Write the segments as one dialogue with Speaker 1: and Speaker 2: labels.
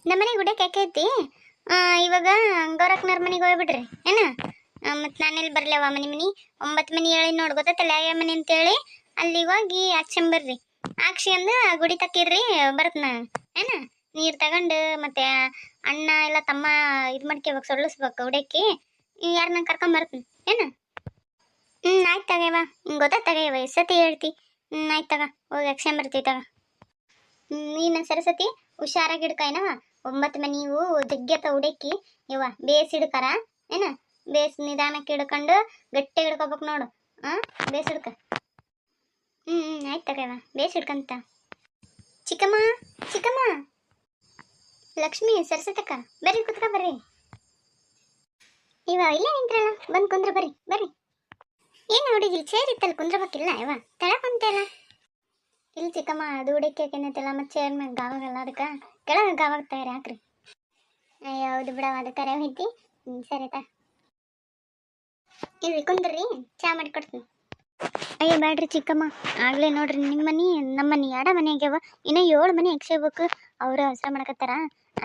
Speaker 1: ನಮ್ಮನೆ ಗುಡ್ಡಕ್ಕೆ ಯಾಕೈತಿ. ಇವಾಗ ಗೌರಕ್ಕನವ್ರ ಮನೆಗೆ ಹೋಗ್ಬಿಡ್ರಿ ಏನ. ಮತ್ತು ನಾನೆಲ್ಲಿ ಬರಲವ ಮನೆ 9 ಮನೆ ಹೇಳಿ ನೋಡಿ ಗೊತ್ತಲ್ಲ ಯಾವ ಮನೆ ಅಂತೇಳಿ ಅಲ್ಲಿಗೆ ಹೋಗಿ ಹಾಕ್ಸ್ಕೊಂಬರ್ರಿ. ಹಾಕ್ಸ್ಕೊಂಡು ಗುಡಿ ತಕ್ಕಿರ್ರಿ ಬರ್ತನ ಏನ. ನೀರು ತಗೊಂಡು ಮತ್ತೆ ಅಣ್ಣ ಎಲ್ಲ ತಮ್ಮ ಇದು ಮಾಡ್ಕೋಬೇಕು, ಸೊಳ್ಳಿಸ್ಬೇಕು ಉಡಕ್ಕಿ. ಯಾರನ್ನ ಕರ್ಕೊಂಬರ್ತೀನಿ ಏನ. ಆಯ್ತು ತಗವ, ಗೊತ್ತಾಗವ ಎಷ್ಟತಿ ಹೇಳ್ತಿ. ಆಯ್ತು ತಗ, ಹೋಗಿ ಹಾಕ್ಸ್ಕೊಂಬರ್ತೀವಿ ತಗ. ನೀನು ಸರಸ್ವತಿ ಹುಷಾರಾಗಿ ಹಿಡ್ಕೈನವ. 9 ಮನೆಯೂ ಜಗ್ಗತ್ತ ಉಡಕ್ಕಿ ಇವ ಬೇಸ್ ಹಿಡ್ಕರ ಏನ. ಬೇಸ್ ನಿಧಾನಕ್ಕೆ ಹಿಡ್ಕೊಂಡು ಗಟ್ಟಿ ಹಿಡ್ಕೋಬೇಕು ನೋಡು. ಬೇಸ್ ಹಿಡ್ಕ. ಆಯ್ತು ತಗವ, ಬೇಸ್ ಹಿಡ್ಕಂತ. ಚಿಕ್ಕಮ್ಮ ಚಿಕ್ಕಮ್ಮ, ಲಕ್ಷ್ಮಿ ಸರಸ್ವತಕ್ಕ ಬರ್ರಿ ಕುತ್ಕ ಬರ್ರಿ. ಇವ ಇಲ್ಲೇ ನಿಂತ್ರಲ್ಲ, ಬಂದು ಕುಂದ್ರ ಬರ್ರಿ ಬರ್ರಿ. ಏನು ಹುಡುಗಿ ಚೇರ್ ಇತ್ತಲ್ಲ ಕುಂದ್ರಬೇಕಿಲ್ಲ ಇವ ತಳ ಕುಂತಲ್ಲ. ಇಲ್ಲಿ ಚಿಕ್ಕಮ್ಮ ಅದು ಹುಡುಕ್ಯಾಕೇನೈತಲ್ಲ ಮತ್ತೆ ಚೇರ್ ಮ್ಯಾಗ ಗಾವಾಗಲ್ಲ, ಅದಕ್ಕೆ ಕೆಳಗೆ ಗಾವಾಗ್ತಾರೆ ಹಾಕ್ರಿ. ಹೌದು ಬಿಡವ, ಅದು ಕರೆ ಐತಿ. ಸರಿ ತಾ ಇಲ್ಲಿ ಕುಂದ್ರಿ, ಚಾ ಮಾಡಿ ಕೊಡ್ತೀನಿ. ಅಯ್ಯೋ ಬ್ಯಾಡ್ರಿ ಚಿಕ್ಕಮ್ಮ, ಆಗ್ಲೇ ನೋಡ್ರಿ ನಿಮ್ಮ ಮನೆ ನಮ್ಮ ಮನೆ ಎರಡ ಮನೆ ಆಗ್ಯಾವ. ಇನ್ನೂ 7 ಮನೆ ಎಕ್ಸ್ಬೇಕು. ಅವರು ಅವಸರ ಮಾಡಕತ್ತಾರ,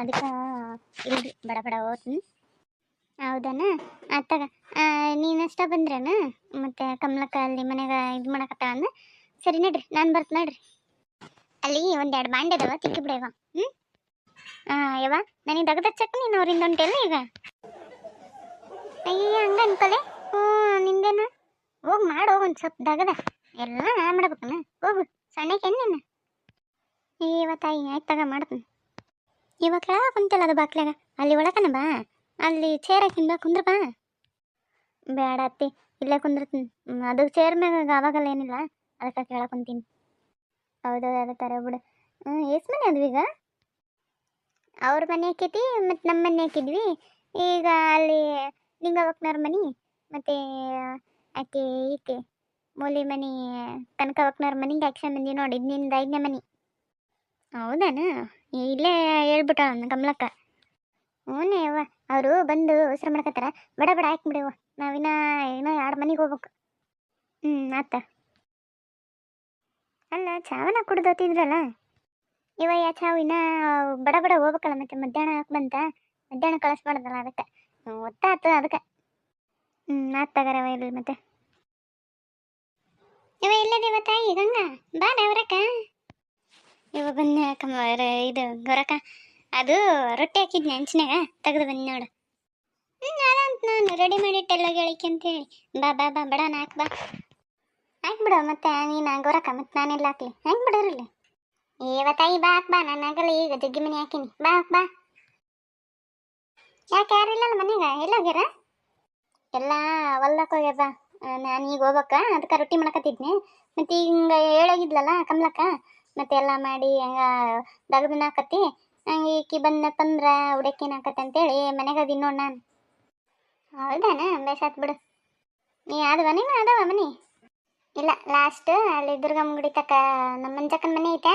Speaker 1: ಅದಕ್ಕೆ ಇಲ್ರಿ ಬಡ ಬಡ ಓದ್ತೀನಿ. ಹೌದನ ಆತಾಗ. ನೀನಷ್ಟ ಬಂದ್ರೇನ ಮತ್ತೆ ಕಮಲಕ್ಕ ಅಲ್ಲಿ ಮನೆಗೆ ಇದು ಮಾಡಕತ್ತ ಅಂದ. ಸರಿ ನಡ್ರಿ, ನಾನು ಬರ್ತೀನಿ ನಡ್ರಿ. ಅಲ್ಲಿ 1-2 ಬಾಂಡೆ ಅದಾವ, ತಿಕ್ಕಿ ಬಿಡವ. ಯವ್ವ ನನಗೆ ದಗದ ಚಕ್ ನೀನು ಅವ್ರಿಂದ ಉಂಟೆಲ್ಲ ಈಗ. ಅಯ್ಯ ಹಂಗ ಅನ್ಕೊಲೆ. ನಿಂದೇನ ಹೋಗಿ ಮಾಡಿ ಹೋಗು. ಒಂದು ಸ್ವಲ್ಪ ದಗದ ಎಲ್ಲ ನಾ ಮಾಡ್ಬೇಕನ. ಹೋಗು ಸಣ್ಣಕ್ಕೆ ನೀನು. ಇವ ತಾಯಿ ಆಯ್ತು ತಗ ಮಾಡ್ತೀನಿ. ಇವಾಗ ಕೆಳಗ ಕುಂತಲ್ಲ ಅದು ಬಾಕ್ಲಾಗ, ಅಲ್ಲಿ ಒಳಕನ ಬಾ. ಅಲ್ಲಿ ಚೇರ್ ಹಾಕಿನ ಬಾ, ಕುಂದ್ರ ಬಾ. ಬೇಡ ಅತ್ತಿ, ಇಲ್ಲೇ ಕುಂದಿರ್ತೀನಿ. ಅದು ಚೇರ್ ಮ್ಯಾಗ ಆವಾಗಲ್ಲ ಏನಿಲ್ಲ, ಅದಕ್ಕೆ ಕೆಳಗೆ ಕುಂತೀನಿ. ಹೌದೌದು ಅದ ತರ ಬಿಡು. ಎಷ್ಟು ಮನೆ ಅದ್ವಿ ಈಗ? ಅವ್ರ ಮನೆ ಹಾಕೈತಿ ಮತ್ತು ನಮ್ಮ ಮನೆ ಹಾಕಿದ್ವಿ. ಈಗ ಅಲ್ಲಿ ಲಿಂಗವಕ್ಕನವ್ರ ಮನೆ ಮತ್ತು ಆಕೆ ಈಕೆ ಮೂಲಿ ಮನೆ ಕನಕವಕ್ಕನವ್ರ ಮನೆಗೆ ಹಾಕ್ಸ್ಕೊಂಡ್ ಬಂದೀವಿ ನೋಡಿ. ನಿಂದ 5ನೇ ಮನೆ. ಹೌದಾನ? ಇಲ್ಲೇ ಹೇಳ್ಬಿಟ್ಟ ಕಮಲಕ್ಕ. ಹ್ಞೂ ಅವ್ವ, ಅವರು ಬಂದು ಅವಸರ ಮಾಡ್ಕತ್ತಾರ. ಬಡ ಬಡ ಹಾಕ್ಬಿಡವ, ನಾವಿನ್ನ ಏನೋ 2 ಮನೆಗೆ ಹೋಗ್ಬೇಕು. ಆತ. ಅಲ್ಲ ಚಾವನ ಕುಡ್ದು ಹೋಗ್ತಿದ್ರಲ್ಲ ಇವ. ಚಾವು ಇನ್ನ ಬಡ ಬಡ ಹೋಗ್ಬೇಕಲ್ಲ, ಮತ್ತೆ ಮಧ್ಯಾಹ್ನ ಹಾಕಿ ಬಂತ. ಮಧ್ಯಾಹ್ನ ಕಳಿಸ್ಬಾರ್ದಲ್ಲ, ಅದಕ್ಕೆ ಒತ್ತಾತು ಅದಕ್ಕೆ. ಆತ್ ತಗರವ ಇರಲಿ ಮತ್ತೆ. ಇವ ಇಲ್ಲದೇವ ತಾಯಿ ಗಂಗ ಬಾ ಅವರಕ್ಕ. ಇವ ಬನ್ನಿ ಅಕ್ಕಮ್ಮ ಇದು ಗೊರಕ. ಅದು ರೊಟ್ಟಿ ಹಾಕಿದ್ನಿ ಹಂಚಿನಾಗ, ತೆಗೆದು ಬನ್ನಿ ನೋಡು. ಅದಂತ ನಾನು ರೆಡಿ ಮಾಡಿಟ್ಟೆಲ್ಲ ಗೆಳಿಕೆ ಅಂತೇಳಿ. ಬಾ ಬಾ ಬಾ ಬಡ ನಾಲ್ಕು ಬಾ ಹಾಕ್ಬಿಡ. ಮತ್ತೆ ನೀನು ಗೊರಕ, ಮತ್ತೆ ನಾನೆಲ್ಲ ಹಾಕ್ಲಿ, ಹೆಂಗೆ ಬಿಡೋರಿಲ್ಲ. ತಾಯಿ ಬಾ ಹಾಕ್ ಬಾ, ನಾನು ಆಗಲ್ಲ ಈಗ ಜಗ್ಗಿ ಮನೆ ಹಾಕಿನಿ. ಬಾ ಬಾ. ಯಾಕೆ ಯಾರು ಇಲ್ಲಲ್ಲ ಮನೆಗ, ಎಲ್ಲೋಗ್ಯಾರ? ಎಲ್ಲ ಹೊಲ್ದಕ್ಕೆ ಹೋಗ್ಯಾರ. ಬಾ ನಾನು ಈಗ ಹೋಗ್ಬೇಕ, ಅದಕ್ಕೆ ರೊಟ್ಟಿ ಮಾಡಕತ್ತಿದ್ನಿ. ಮತ್ತು ಹಿಂಗೆ ಹೇಳೋಗಿದ್ಲಲ್ಲ ಕಮಲಕ್ಕ, ಮತ್ತೆ ಎಲ್ಲ ಮಾಡಿ ಹಂಗೆ ದಗದನ್ನ ಹಾಕತ್ತಿ. ಹಂಗೆ ಈಕಿ ಬಂದಪ್ಪಂದ್ರೆ ಉಡಕ್ಕಿನ ಹಾಕತ್ತೆ ಅಂತೇಳಿ ಮನೆಗೆ ಅದೀನಿ ನೋಡಿ ನಾನು. ಹೌದಾನ? ಬೇಸಾತ್ ಬಿಡು. ನೀ ಆದವ ನೀನು ಅದಾವ ಮನೆ? ಇಲ್ಲ, ಲಾಸ್ಟ್ ಅಲ್ಲಿ ದುರ್ಗಮ್ಮ ಗುಡಿ ತಕ್ಕ ನಮ್ಮ ಮಂಜಕ್ಕನ ಮನೆ ಐತೆ.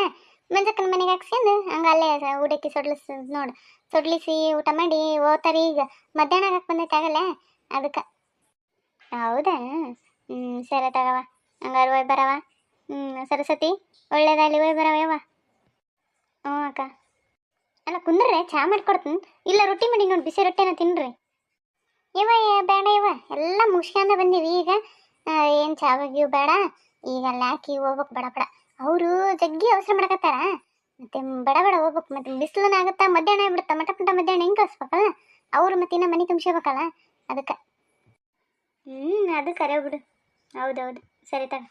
Speaker 1: ಮಂಜಕ್ಕನ ಮನೆಗೆ ಹಾಕ್ಸ್ಕೊಂಡು ಹಂಗೆ ಅಲ್ಲೇ ಉಡಕ್ಕಿ ನೋಡು. ಸೊಡ್ಲಿಸಿ ಊಟ ಮಾಡಿ ಹೋಗ್ತಾರೆ. ಈಗ ಮಧ್ಯಾಹ್ನ ಹಾಕಿ ಬಂದೈತೆ ಆಗಲ್ಲ, ಅದಕ್ಕೆ. ಹೌದಾ? ಸರಿ ತಗವ, ಹಂಗಾರು ಹೋಯ್ ಬರವ. ಸರಸ್ವತಿ ಒಳ್ಳೇದಾಗಲಿ, ಹೋಯ್ ಬರವ ಯವ್ವ. ಅಕ್ಕ. ಅಲ್ಲ ಕುಂದ್ರೆ ಚಾ ಮಾಡಿಕೊಡ್ತೀನಿ. ಇಲ್ಲ ರೊಟ್ಟಿ ಮಾಡಿ ನೋಡಿ, ಬಿಸಿ ರೊಟ್ಟಿನ ತಿನ್ನಿರಿ. ಬೇಡ ಎಲ್ಲ ಮುಗಿಸ್ಕೊಂಡ ಬಂದೀವಿ ಈಗ. ಏನು ಚಾವಾಗಿಯೂ ಬೇಡ, ಈಗ ಅಲ್ಲಿ ಹಾಕಿ ಹೋಗ್ಬೇಕು ಬಡ ಬಡ. ಅವರು ಜಗ್ಗಿ ಅವಸರ ಮಾಡಕತ್ತಾರ, ಮತ್ತೆ ಬಡ ಬಡ ಹೋಗ್ಬೇಕು. ಮತ್ತೆ ಬಿಸಿಲನ್ನ ಆಗುತ್ತಾ, ಮಧ್ಯಾಹ್ನ ಆಗ್ಬಿಡುತ್ತಾ. ಮಟ ಮಧ್ಯಾಹ್ನ ಹೆಂಗೆ ಕಳಿಸ್ಬೇಕಲ್ಲ ಅವರು, ಮತ್ತೆ ಇನ್ನು ಮನೆ ತುಂಬಿಸ್ಬೇಕಲ್ಲ ಅದಕ್ಕೆ. ಅದು ಕರೆ ಬಿಡು. ಹೌದೌದು, ಸರಿ ತಗ.